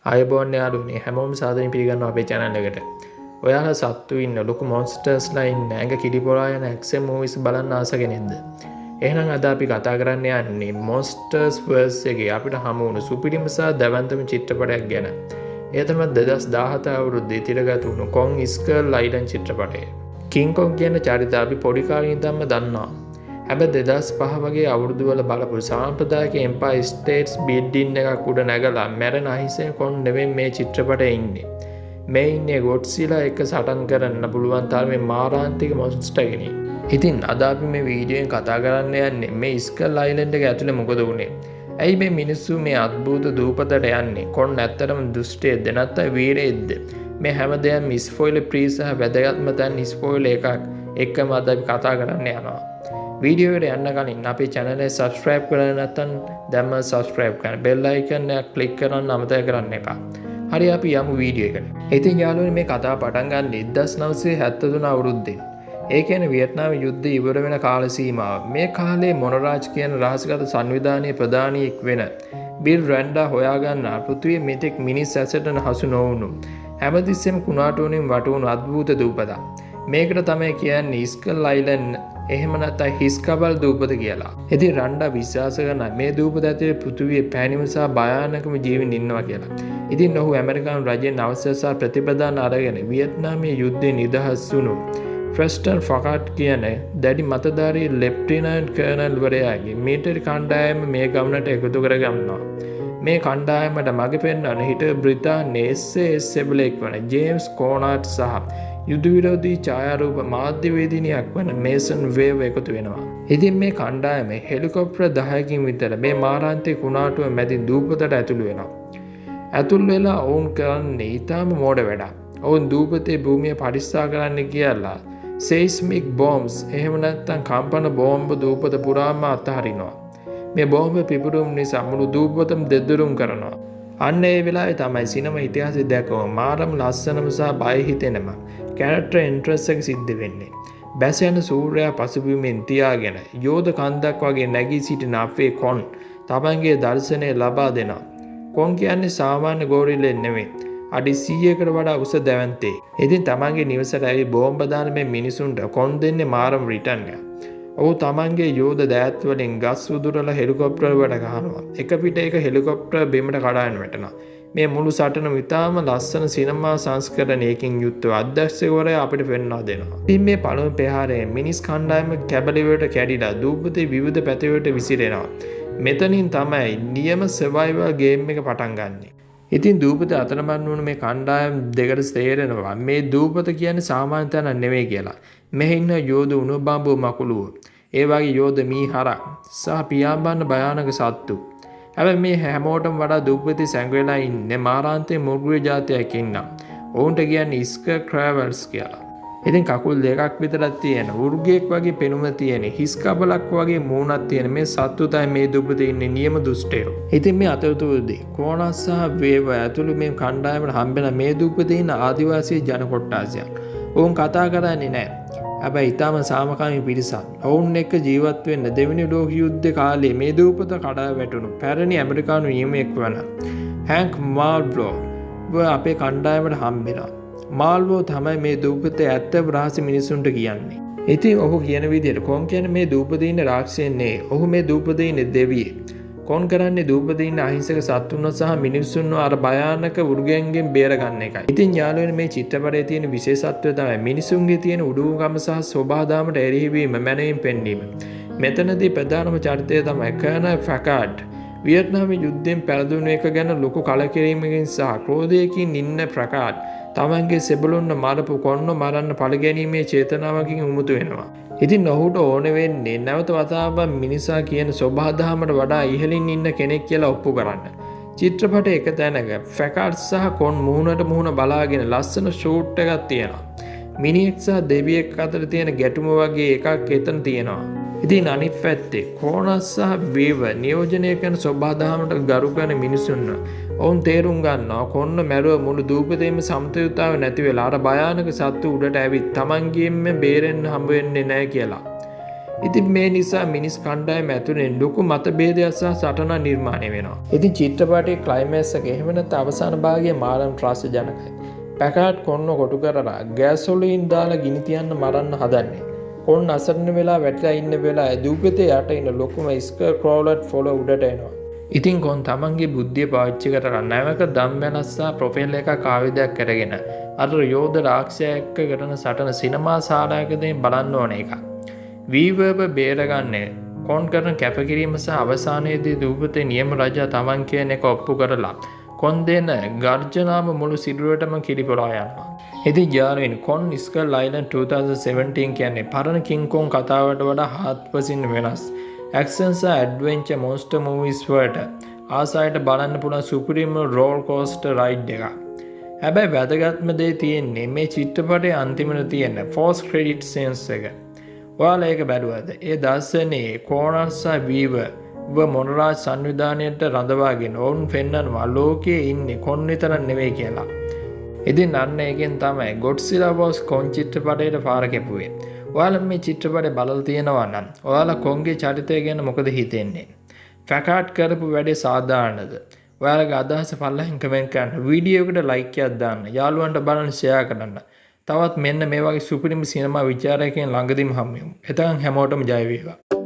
අයබෝන් යාළුවනේ හැමෝම සාදරයෙන් පිළිගන්නවා අපේ channel එකට. ඔයාලා සත්තු ඉන්න ලොකු monstersලා ඉන්න ඇඟ කිලිපොලා යන action movies බලන්න ආස කෙනෙක්ද? එහෙනම් අද අපි කතා කරන්න යන්නේ Monsters Verse එකේ අපිට හමු වුණු සුපිරිම සහ දැවැන්තම චිත්‍රපටයක් ගැන. ඒ තමයි 2017 අවුරුද්දේ තිරගත වුණු Kong Skull Island චිත්‍රපටය. King Kong කියන චරිතය අපි පොඩි කාලේ ඉඳන්ම දන්නවා. හැබැයි 2005 වගේ අවුරුදු වල බලපු සාම්ප්‍රදායික Empire States Building එකක් උඩ නැගලා මැරෙන අහිංසක කොන් නෙමෙයි මේ චිත්‍රපටයේ ඉන්නේ. මේ ඉන්නේ Godzilla එක සටන් කරන්න පුළුවන් තරමේ මාරාන්තික මොන්ස්ටර් කෙනෙක්. ඉතින් අද අපි මේ වීඩියෝෙන් කතා කරන්න යන්නේ මේ Skull Island එක ඇතුලේ මොකද වුනේ? ඇයි මේ මිනිස්සු මේ අద్భుත දූපතට යන්නේ? කොන් ඇත්තටම දුෂ්ටයෙක්ද නැත්නම් වීරයෙක්ද? මේ හැමදේම ස්පොයිලර් ෆ්‍රී සහ වැදගත්ම තැන් ස්පොයිලර් එකක් එක්කම අද අපි කතා කරන්න යනවා. वीडियो යන්න කලින් අපේ channel එක subscribe කරලා නැත්නම් දැන්ම subscribe කරන්න bell icon එක click කරන්න අමතක කරන්න එපා. හරි අපි යමු වීඩියෝ එකට. ඉතින් යාළුවනේ මේ කතාව පටන් ගන්න 1973 අවුරුද්දේ. ඒ කියන්නේ වියට්නාම් යුද්ධය ඉවර වෙන කාල සීමාව. මේ කාලේ මොනරාජ් කියන රහස්ගත සංවිධානයේ ප්‍රධානියෙක් වෙන බිල් රැන්ඩා හොයාගන්න පෘථිවියේ මෙතෙක් මිනිස් ඇසට හසු නොවුණු හැමතිස්සෙම කුණාටුවනින් වටවුණු අద్భుත දූපතක්. මේකට තමයි කියන්නේ Skull Island එහෙම නැත්නම් හිස්කබල් දූපත කියලා. ඉතින් රණ්ඩා විශ්වාස කරන මේ දූපත ඇතුලේ පෘථිවියේ පැණිම සහ භයානකම ජීවීන් ඉන්නවා කියලා. ඉතින් ඔහු ඇමරිකානු රජයෙන් අවශ්‍ය සහ ප්‍රතිපදාන අරගෙන වියට්නාමයේ යුද්ධේ නිදහස් වුණු ෆ්‍රස්ටන් ෆකාට් කියන දැඩි මතධාරී ලෙෆ්ටිනන්ට් කර්නල් වරයාගේ මිලිටරි කණ්ඩායම මේ ගමනට එකතු කරගන්නවා. මේ කණ්ඩායමට මඟ පෙන්වන හිටපු බ්‍රිතාන්‍යයේ SAS සෙබලෙක් වන ජේම්ස් කෝනාට් සහ යුද්ධ විරෝධී ඡායාරූප මාධ්‍යවේදිනියක් වන මේසන් වේව් එකතු වෙනවා. ඉතින් මේ කණ්ඩායම හෙලිකොප්ටර් 10කින් විතර මේ මාරාන්තික කුණාටුව මැදින් දූපතට ඇතුළු වෙනවා. ඇතුළු වෙලා ඔවුන් කරන්නේ ඊටාම මෝඩ වැඩක්. ඔවුන් දූපතේ භූමිය පරික්ෂා කරන්න කියලා seismic bombs එහෙම නැත්නම් කම්පන බෝම්බ දූපත පුරාම අතහරිනවා. මේ බෝම්බ පිපුරුම් නිසා මුළු දූපතම දෙදුරුම් කරනවා. අන්න ඒ වෙලාවේ තමයි සිනමා ඉතිහාසයේ දැකව මාරම ලස්සනම සහ බය හිතෙනම කැරක්ටර් එන්ට්‍රස් එක සිද්ධ වෙන්නේ. බැස යන සූර්යයා පසුබිමෙන් තියාගෙන යෝධ කන්දක් වගේ නැගී සිටින අපේ කොන් තමන්ගේ දර්ශනය ලබා දෙනවා. කොන් කියන්නේ සාමාන්‍ය ගෝරිල්ලෙක් නෙමෙයි. අඩි 100කට වඩා උස දැවැන්තේ. ඉතින් තමන්ගේ නිවසට ඇවි බෝම්බ දාන මේ මිනිසුන්ට කොන් දෙන්නේ මාරම රිටර්න් එක. ඔහු තමන්ගේ යෝධ දෑත් වලින් ගස් උදුරලා හෙලිකොප්ටර් වලට ගහනවා. එක පිට එක හෙලිකොප්ටර් බිමට කඩාගෙන වැටෙනවා. මේ මුළු සටනම ඉතාම ලස්සන සිනමා සංස්කරණයකින් යුක්තව අධ්‍යක්ෂකවරයා අපිට පෙන්වා දෙනවා. ඉතින් මේ පළමු ප්‍රහාරයෙන් මිනිස් කණ්ඩායම කැබලි වලට කැඩිලා දූපතේ විවිධ පැතිවලට විසිරෙනවා. මෙතනින් තමයි නියම සර්වයිවල් ගේම් එක පටන් ගන්නෙ. ඉතින් දූපත අතරමං වුණ මේ කණ්ඩායම් දෙකට තේරෙනවා මේ දූපත කියන්නේ සාමාන්‍ය තැනක් නෙවෙයි කියලා. මෙහි ඉන්න යෝධ උණු බම්බු මකුළුව, ඒ වගේ යෝධ මීහරක් සහ පියාඹන්න භයානක සත්තු. හැබැයි මේ හැමෝටම වඩා දූපතේ සැඟවෙලා ඉන්නේ මාරාන්තික මුර්ගුවේ జాතියක් ඉන්නවා. ඔවුන්ට කියන්නේ ස්කර් ක්‍රැවල්ස් කියලා. ඉතින් කකුල් දෙකක් විතරක් තියෙන උර්ගයෙක් වගේ පෙනුම තියෙන හිස් කබලක් වගේ මූණක් තියෙන මේ සත්තු තමයි මේ දූපතේ ඉන්නේ නියම දුෂ්ටයෝ. ඉතින් මේ අතරතුරදී කෝනා සහ වේව ඇතුළු මේ කණ්ඩායමට හම්බෙන මේ දූපතේ ඉන්න ආදිවාසී ජන කොට්ටාසයක්. ඔවුන් කතා කරන්නේ නැහැ. හැබැයි ඊටම සාමකාමී පිරිසක්. ඔවුන් එක්ක ජීවත් වෙන්න දෙවෙනි ලෝක යුද්ධ කාලේ මේ දූපත කඩා වැටුණු පැරණි ඇමරිකානු නියමයෙක් වන හැන්ක් මාල්බ්‍රෝ අපේ කණ්ඩායමට හම්බෙනවා. මාල්බෝ තමයි මේ දූපතේ ඇත්තම රහස මිනිසුන්ට කියන්නේ. ඉතින් ඔහු කියන විදිහට කොන් කියන්නේ මේ දූපතේ ඉන්න රාක්ෂසයෙක් නෙවෙයි. ඔහු මේ දූපතේ ඉන්න දෙවියෙක්. කොන් කරන්නේ දූපතේ ඉන්න අහිංසක සත්තුන්ව සහ මිනිස්සුන්ව අර භයානක උර්ගයන්ගෙන් බේරගන්න එකයි. ඉතින් යාළුවනේ මේ චිත්‍රපටයේ තියෙන විශේෂත්වය තමයි මිනිසුන්ගේ තියෙන උඩුකම සහ ස්වභාවදාමට එරෙහි වීම මැනවින් පෙන්වීම. මෙතනදී ප්‍රධානම චරිතය තමයි කර්නල් ෆකාඩ්. වියට්නාම් යුද්ධයෙන් පෙරදුණු එක ගැන ලොකු කලකිරීමකින් සහ ක්‍රෝධයකින් ඉන්න ෆකාඩ් තමන්ගේ සෙබළුන්න මරපු කොන්න මරන්න පළ ගැනීමේ චේතනාවකින් උමුතු වෙනවා. ඉතින් ඔහුට ඕන වෙන්නේ නැවත වතාවක් මිනිසා කියන සබහාදහමට වඩා ඉහළින් ඉන්න කෙනෙක් කියලා ඔප්පු කරන්න. චිත්‍රපටයේ එක තැනක ෆැකාඩ් සහ කොන් මුහුණට මුහුණ බලාගෙන ලස්සන ෂූට් එකක් තියෙනවා. මිනිහෙක් සහ දෙවියෙක් අතර තියෙන ගැටුම වගේ එකක් එතන තියෙනවා. ඉතින් අනිත් පැත්තේ කෝනා සහ වේව නියෝජනය කරන සබහාදහමට ගරු කරන මිනිසුන් ඔවුන් තේරුම් ගන්නවා කොන්න මැරුව මුළු දූපතේම සමතුලිතතාව නැති වෙලා අර භයානක සත්තු උඩට ඇවිත් තමන්ගේම බේරෙන්න හම්බ වෙන්නේ නැහැ කියලා. ඉතින් මේ නිසා මිනිස් කණ්ඩායම ඇතුලේ ලොකු මතභේදයක් සහ සටනක් නිර්මාණය වෙනවා. ඉතින් චිත්‍රපටයේ ක්ලයිමැක්ස් එක එහෙම නැත්නම් අවසාන භාගයේ මාරම් ත්‍රාසජනකයි. පැකාට් කොන්න කොටු කරලා ගෑසොලින් දාලා ගිනි තියන්න මරන්න හදන්නේ. කොන්න අසරණ වෙලා වැටිලා ඉන්න වෙලාවේ දූපතේ යට ඉන්න ලොකුම ස්කර් ක්‍රෝලට් ෆොලෝ උඩට එනවා. ඉතින් කොන් තමන්ගේ බුද්ධිය පාවිච්චි කරලා නැවක දම් වෙනස්සා ප්‍රොෆයිල් එකක් ආයුධයක් කරගෙන අර යෝධ රාක්ෂයා එක්ක කරන සටන සිනමා ශාලාවකදී බලන්න ඕන එකක්. වීවර්ව බේරගන්නේ කොන් කරන කැපකිරීම සහ අවසානයේදී දූපතේ නියම රජා තමන් කියන එක ඔප්පු කරලා කොන් දෙන ගර්ජනාම මුළු සිදුරටම කිලිපොලා යනවා. ඉතින් යාළුවනි කොන් ස්කල් අයිලන්ඩ් 2017 කියන්නේ පරණ කිං කොන් කතාවට වඩා හාත්පසින් වෙනස්. ඇක්ෂන් සහ ඇඩ්වෙන්චර් මොන්ස්ටර් මූවිස් වලට ආසායට බලන්න පුළුවන් සුපිරිම රෝල් කෝස්ටර් රයිඩ් එකක්. හැබැයි වැදගත්ම දේ තියෙන්නේ මේ චිත්‍රපටයේ අන්තිමට තියෙන ෆෝස් ක්‍රෙඩිට් සීන්ස් එක. ඔයාලා ඒක බැලුවද? ඒ දර්ශනයේ කෝනර් සහ වීවර් මොනරාජ් සංවිධානයට රඳවාගෙන ඔවුන් පෙන්වනවා ලෝකයේ ඉන්නේ කොන් විතර නෙවෙයි කියලා. ඉතින් අන්න ඒකෙන් තමයි ගොඩ්සිලා වොස් කොන් චිත්‍රපටයට පාර කැපුවේ. ඔයාලා මේ චිත්‍රපටය බලලා තියෙනවා නම් ඔයාලා කොන්ගේ චරිතය ගැන මොකද හිතෙන්නේ? ෆැකාට් කරපු වැඩේ සාධාරණද? ඔයාලගේ අදහස පල්ලෙන් කමෙන්ට් කරන්න. වීඩියෝ එකට ලයික් එකක් දාන්න. යාළුවන්ට බලන්න ෂෙයා කරන්න. තවත් මෙන්න මේ වගේ සුපිරිම සිනමා විචාරකයන් ළඟදීම හම්බෙමු. එතකන් හැමෝටම ජය වේවා.